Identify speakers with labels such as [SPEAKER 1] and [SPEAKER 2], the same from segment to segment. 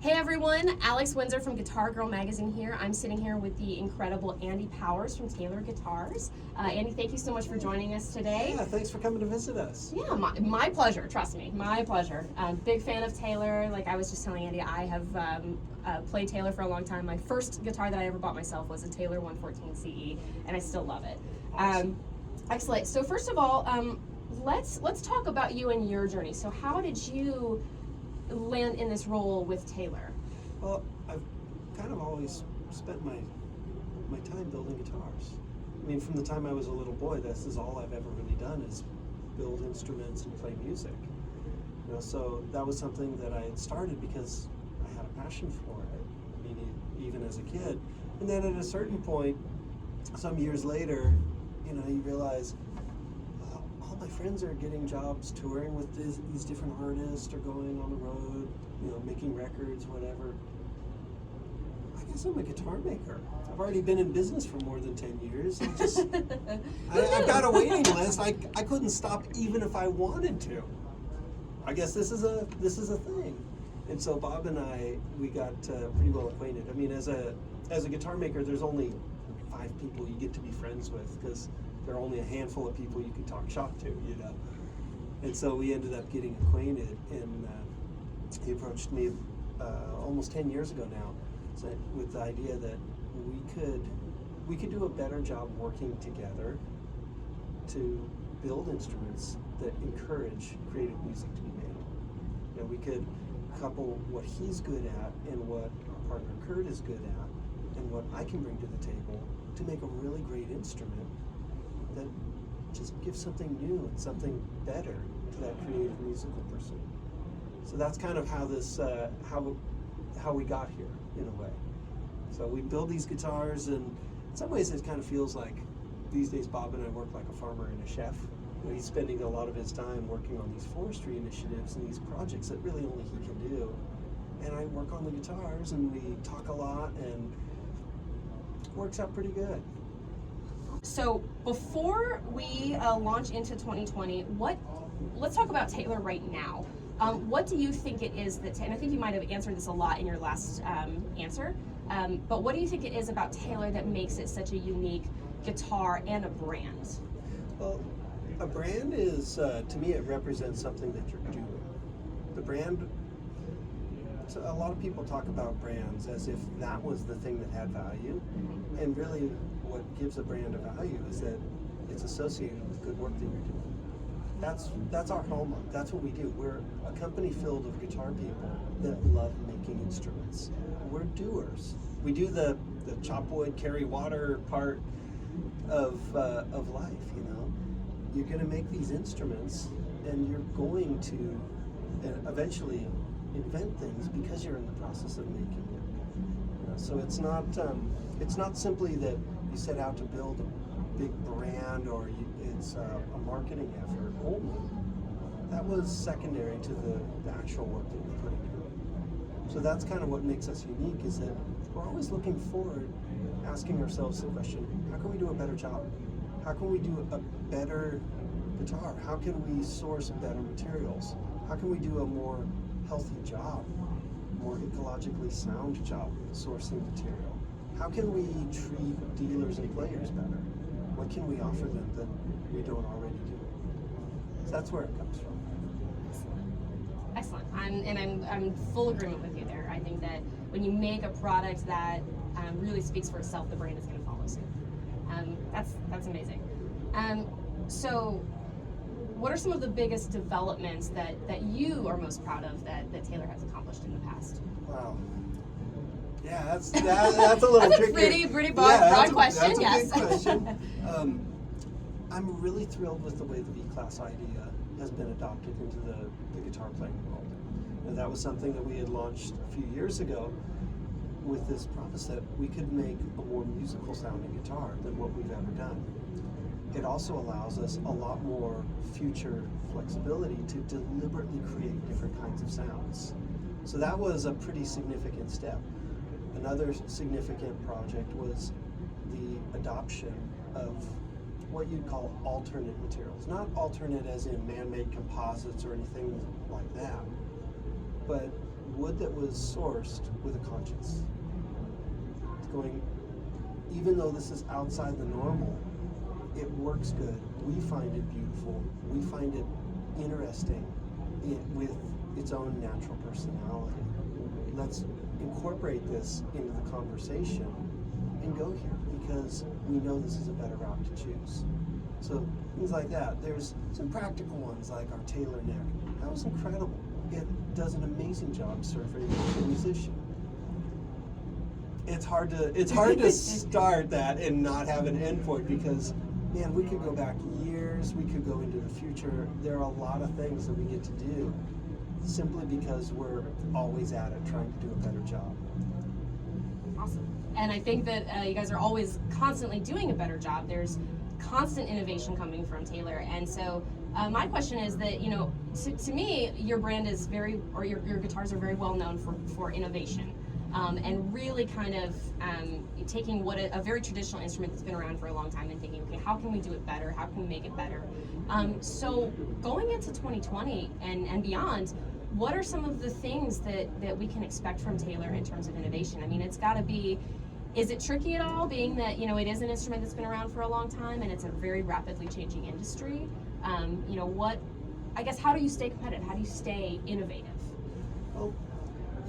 [SPEAKER 1] Hey everyone, Alex Windsor from Guitar Girl Magazine here. I'm sitting here with the incredible Andy Powers from Taylor Guitars. Andy, thank you so much for joining us today.
[SPEAKER 2] Yeah, thanks for coming to visit us.
[SPEAKER 1] Yeah, my pleasure, trust me, my pleasure. Big fan of Taylor. Like I was just telling Andy, I have played Taylor for a long time. My first guitar that I ever bought myself was a Taylor 114 CE, and I still love it.
[SPEAKER 2] Awesome.
[SPEAKER 1] Excellent. So first of all, let's talk about you and your journey. So how did you land in this role with Taylor?
[SPEAKER 2] Well, I've kind of always spent my time building guitars. I mean, from the time I was a little boy, this is all I've ever really done is build instruments and play music. You know, so that was something that I had started because I had a passion for it. I mean, even as a kid. And then at a certain point, some years later, you know, you realize all my friends are getting jobs touring with these different artists or going on the road, you know, making records, whatever. I guess I'm a guitar maker. I've already been in business for more than 10 years. I've got a waiting list. I couldn't stop even if I wanted to. I guess this is a thing. And so Bob and I, we got pretty well acquainted. I mean, as a guitar maker, there's only 5 people you get to be friends with because there are only a handful of people you can talk shop to, you know. And so we ended up getting acquainted, and he approached me almost 10 years ago now, with the idea that we could do a better job working together to build instruments that encourage creative music to be made. You know, we could couple what he's good at and what our partner Kurt is good at and what I can bring to the table to make a really great instrument that just gives something new and something better to that creative musical person. So that's kind of how this, how we got here in a way. So we build these guitars, and in some ways it kind of feels like these days Bob and I work like a farmer and a chef. You know, he's spending a lot of his time working on these forestry initiatives and these projects that really only he can do. And I work on the guitars, and we talk a lot, and it works out pretty good.
[SPEAKER 1] So before we launch into 2020, let's talk about Taylor right now. What do you think it is that, and I think you might have answered this a lot in your last answer, but what do you think it is about Taylor that makes it such a unique guitar and a brand?
[SPEAKER 2] Well, a brand is, to me, it represents something that you're doing. The brand, so a lot of people talk about brands as if that was the thing that had value, and really what gives a brand a value is that it's associated with good work that you're doing. That's our hallmark. That's what we do. We're a company filled with guitar people that love making instruments. We're doers. We do the chop wood, carry water part of life, you know. You're going to make these instruments, and you're going to eventually invent things because you're in the process of making it. You know, so it's not simply that you set out to build a big brand or it's a marketing effort only. That was secondary to the actual work that we put into it. So that's kind of what makes us unique, is that we're always looking forward, asking ourselves the question, how can we do a better job? How can we do a better guitar? How can we source better materials? How can we do a more healthy job, more ecologically sound job sourcing material? How can we treat dealers and players better? What can we offer them that we don't already do? So that's where it comes from.
[SPEAKER 1] Excellent. I'm full agreement with you there. I think that when you make a product that really speaks for itself, the brand is going to follow suit. That's amazing. So what are some of the biggest developments that you are most proud of that Taylor has accomplished in the past?
[SPEAKER 2] Wow. Yeah, that's a little
[SPEAKER 1] that's
[SPEAKER 2] tricky.
[SPEAKER 1] a pretty broad question.
[SPEAKER 2] That's a big question. I'm really thrilled with the way the V-Class idea has been adopted into the guitar playing world. And that was something that we had launched a few years ago with this promise that we could make a more musical sounding guitar than what we've ever done. It also allows us a lot more future flexibility to deliberately create different kinds of sounds. So that was a pretty significant step. Another significant project was the adoption of what you'd call alternate materials. Not alternate as in man-made composites or anything like that, but wood that was sourced with a conscience. It's going, even though this is outside the normal, it works good. We find it beautiful. We find it interesting with its own natural personality. Let's incorporate this into the conversation and go here because we know this is a better route to choose. So things like that. There's some practical ones like our tailor neck. That was incredible. It does an amazing job serving a musician. It's hard to start that and not have an endpoint because, man, we could go back years, we could go into the future. There are a lot of things that we get to do simply because we're always at it trying to do a better job.
[SPEAKER 1] Awesome. And I think that you guys are always constantly doing a better job. There's constant innovation coming from Taylor. And so my question is that, you know, to me, your brand is very, or your guitars are very well known for innovation. And really kind of taking what a very traditional instrument that's been around for a long time and thinking, okay, how can we do it better? How can we make it better? So going into 2020 and beyond, what are some of the things that we can expect from Taylor in terms of innovation? I mean, it's got to be, is it tricky at all, being that, you know, it is an instrument that's been around for a long time and it's a very rapidly changing industry? You know, I guess, how do you stay competitive? How do you stay innovative?
[SPEAKER 2] Well,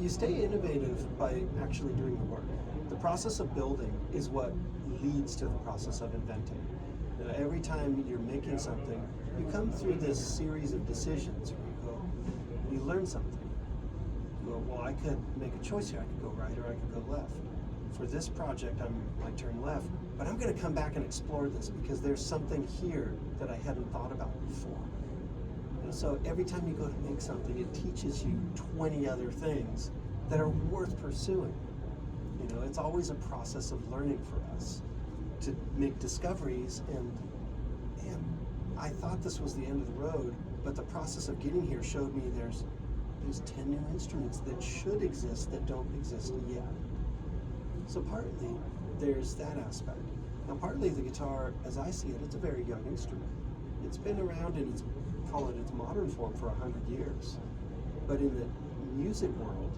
[SPEAKER 2] you stay innovative by actually doing the work. The process of building is what leads to the process of inventing. Every time you're making something, you come through this series of decisions where you learn something. You go, well, I could make a choice here. I could go right or I could go left. For this project, I might turn left, but I'm going to come back and explore this because there's something here that I hadn't thought about before. And so every time you go to make something, it teaches you 20 other things that are worth pursuing. You know, it's always a process of learning for us to make discoveries. And man, I thought this was the end of the road, but the process of getting here showed me there's 10 new instruments that should exist that don't exist yet. So partly there's that aspect. Now partly the guitar, as I see it, it's a very young instrument. It's been around in its modern form for 100 years. But in the music world,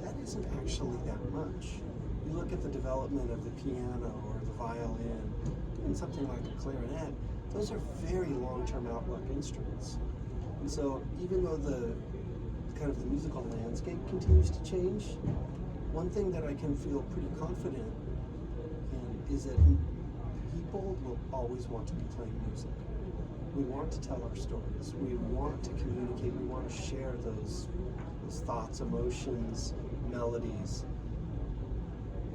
[SPEAKER 2] that isn't actually that much. You look at the development of the piano or the violin, and something like a clarinet, those are very long-term outlook instruments. And so even though the kind of the musical landscape continues to change, one thing that I can feel pretty confident in is that people will always want to be playing music. We want to tell our stories. We want to communicate. We want to share those thoughts, emotions, melodies.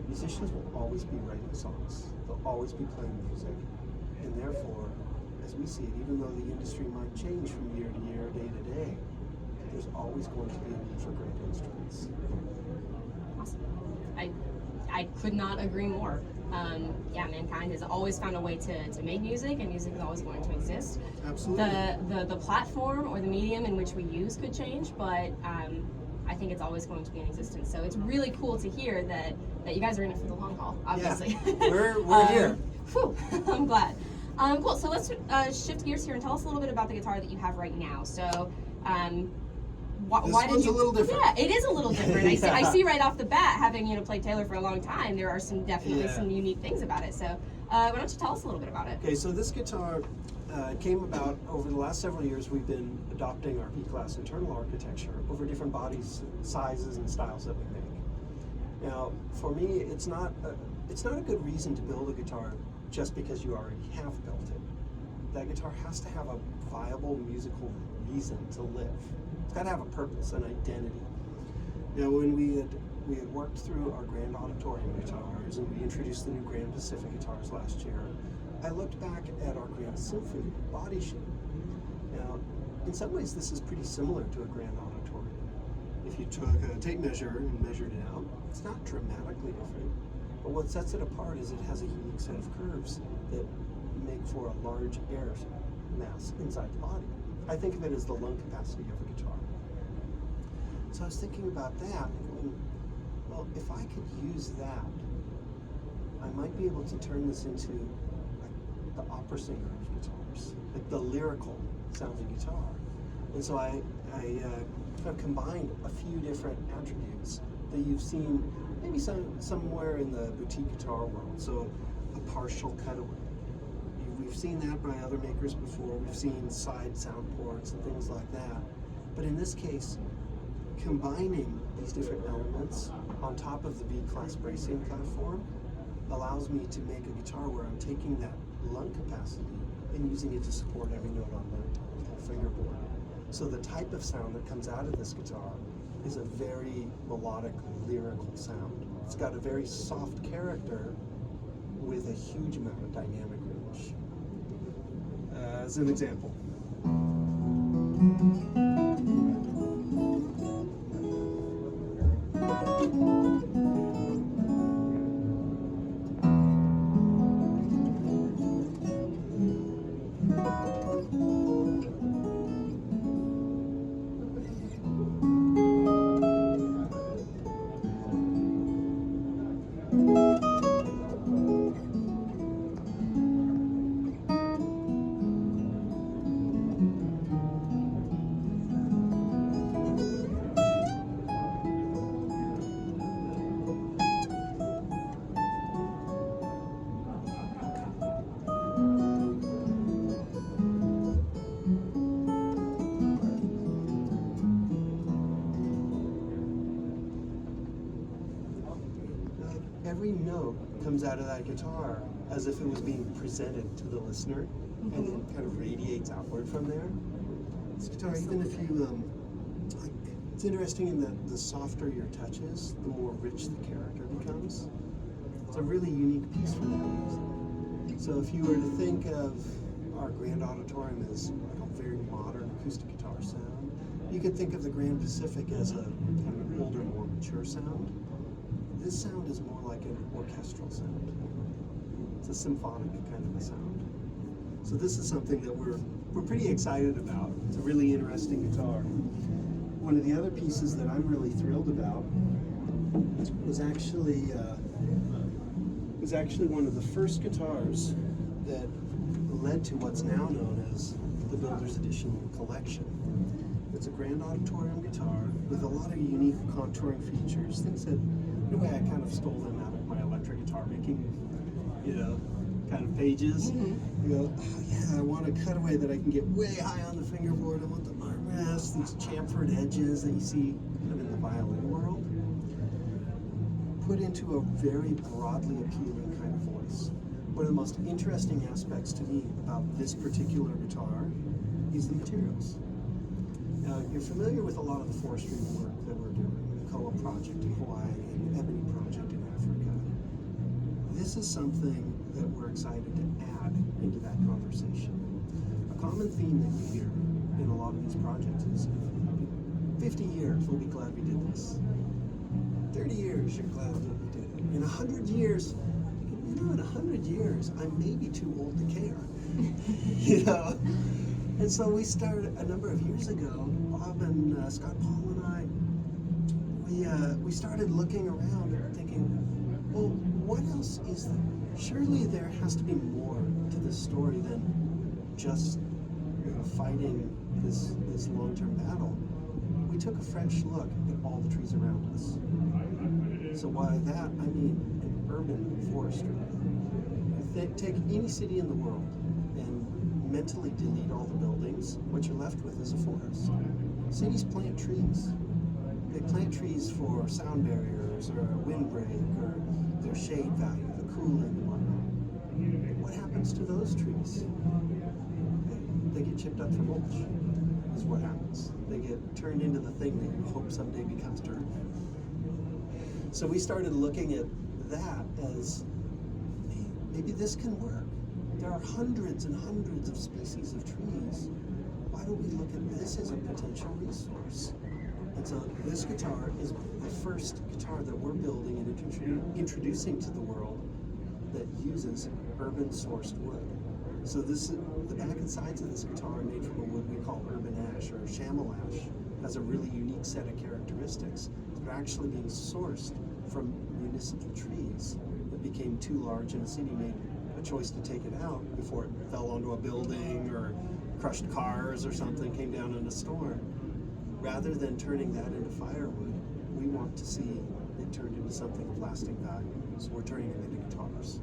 [SPEAKER 2] Musicians will always be writing songs. They'll always be playing music. And therefore, as we see it, even though the industry might change from year to year, day to day, there's always going to be a need for great instruments.
[SPEAKER 1] Awesome. I could not agree more. Yeah, mankind has always found a way to make music, and music is always going to exist.
[SPEAKER 2] Absolutely.
[SPEAKER 1] The platform or the medium in which we use could change, but I think it's always going to be in existence. So it's really cool to hear that you guys are in it for the long haul, obviously.
[SPEAKER 2] Yeah, we're here.
[SPEAKER 1] Whew, I'm glad. Cool, so let's shift gears here and tell us a little bit about the guitar that you have right now. So why did you?
[SPEAKER 2] A little different.
[SPEAKER 1] Yeah, it is a little different.
[SPEAKER 2] Yeah.
[SPEAKER 1] I see right off the bat, having played Taylor for a long time, there are definitely some unique things about it. So why don't you tell us a little bit about it?
[SPEAKER 2] Okay, so this guitar came about over the last several years. We've been adopting our B-class internal architecture over different bodies, sizes, and styles that we make. Now, for me, it's not a good reason to build a guitar just because you already have built it. That guitar has to have a viable musical reason to live. It's got to have a purpose, an identity. Now, when we had worked through our Grand Auditorium guitars and we introduced the new Grand Pacific guitars last year, I looked back at our Grand Symphony body shape. Now, in some ways, this is pretty similar to a Grand Auditorium. If you took a tape measure and measured it out, it's not dramatically different. But what sets it apart is it has a unique set of curves that make for a large air mass inside the body. I think of it as the lung capacity of a guitar. So I was thinking about that, and well, if I could use that, I might be able to turn this into like the opera singer of guitars, like the lyrical sounding guitar. And so I I've combined a few different attributes that you've seen maybe somewhere in the boutique guitar world. So a partial cutaway. We've seen that by other makers before. We've seen side sound ports and things like that. But in this case, combining these different elements on top of the V-class bracing platform allows me to make a guitar where I'm taking that lung capacity and using it to support every note on the whole fingerboard. So the type of sound that comes out of this guitar is a very melodic, lyrical sound. It's got a very soft character with a huge amount of dynamic range. As an example. Every note comes out of that guitar as if it was being presented to the listener, and then kind of radiates outward from there. This guitar, even if you, it's interesting in that the softer your touch is, the more rich the character becomes. It's a really unique piece for that reason. So if you were to think of our Grand Auditorium as like a very modern acoustic guitar sound, you could think of the Grand Pacific as a kind of older, more mature sound. This sound is more like an orchestral sound. It's a symphonic kind of a sound. So this is something that we're pretty excited about. It's a really interesting guitar. One of the other pieces that I'm really thrilled about was actually one of the first guitars that led to what's now known as the Builder's Edition collection. It's a Grand Auditorium guitar with a lot of unique contouring features, things that, in a way, I kind of stole them out of my electric guitar making, kind of pages. You go, oh yeah, I want a cutaway that I can get way high on the fingerboard. I want the armrest, these chamfered edges that you see kind of in the violin world, put into a very broadly appealing kind of voice. One of the most interesting aspects to me about this particular guitar is the materials. Now, you're familiar with a lot of the forestry work that we're doing, the Koa project in Hawaii and the Ebony project in Africa. This is something that we're excited to add into that conversation. A common theme that you hear in a lot of these projects is 50 years, we'll be glad we did this. 30 years, you're glad that we did it. In 100 years, in 100 years, I may be too old to care. And so we started a number of years ago, Bob and Scott Paul and I, we started looking around and thinking, well, what else is there? Surely there has to be more to this story than just fighting this long-term battle. We took a fresh look at all the trees around us. So by that, I mean an urban forestry. Take any city in the world and mentally delete all the buildings, what you're left with is a forest. Cities plant trees. They plant trees for sound barriers or a windbreak or their shade value, the cooling and whatnot. What happens to those trees? They get chipped up for mulch, is what happens. They get turned into the thing that you hope someday becomes dirt. So we started looking at that as, maybe this can work. There are hundreds and hundreds of species of trees. Why don't we look at this as a potential resource? And so this guitar is the first guitar that we're building and introducing to the world that uses urban sourced wood. So this, the back and sides of this guitar are made from a wood we call urban ash or chamal ash. It has a really unique set of characteristics. They're actually being sourced from municipal trees that became too large and the city made a choice to take it out before it fell onto a building or crushed cars or something, came down in a storm. rather than turning that into firewood, we want to see it turned into something of lasting value. So we're turning it into guitars.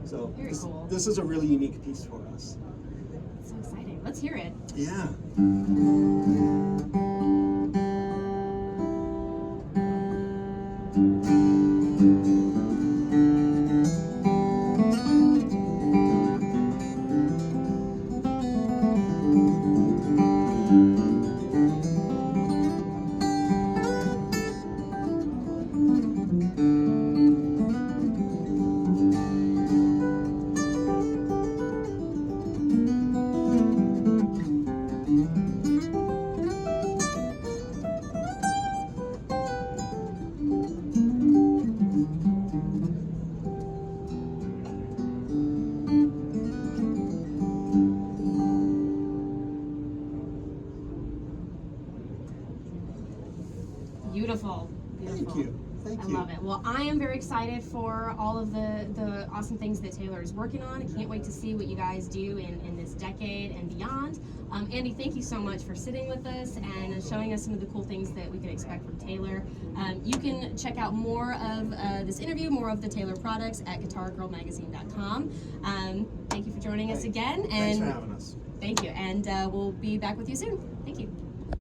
[SPEAKER 2] So
[SPEAKER 1] Very cool.
[SPEAKER 2] This is a really unique piece for us.
[SPEAKER 1] That's so exciting. Let's hear it.
[SPEAKER 2] Yeah.
[SPEAKER 1] Beautiful. Beautiful.
[SPEAKER 2] Thank you. Thank
[SPEAKER 1] I
[SPEAKER 2] you.
[SPEAKER 1] love it. Well, I am very excited for all of the awesome things that Taylor is working on. I can't wait to see what you guys do in this decade and beyond. Andy, thank you so much for sitting with us and showing us some of the cool things that we can expect from Taylor. You can check out more of this interview, more of the Taylor products at guitargirlmagazine.com. Thank you for joining us again.
[SPEAKER 2] Thanks for having us.
[SPEAKER 1] Thank you. And we'll be back with you soon. Thank you.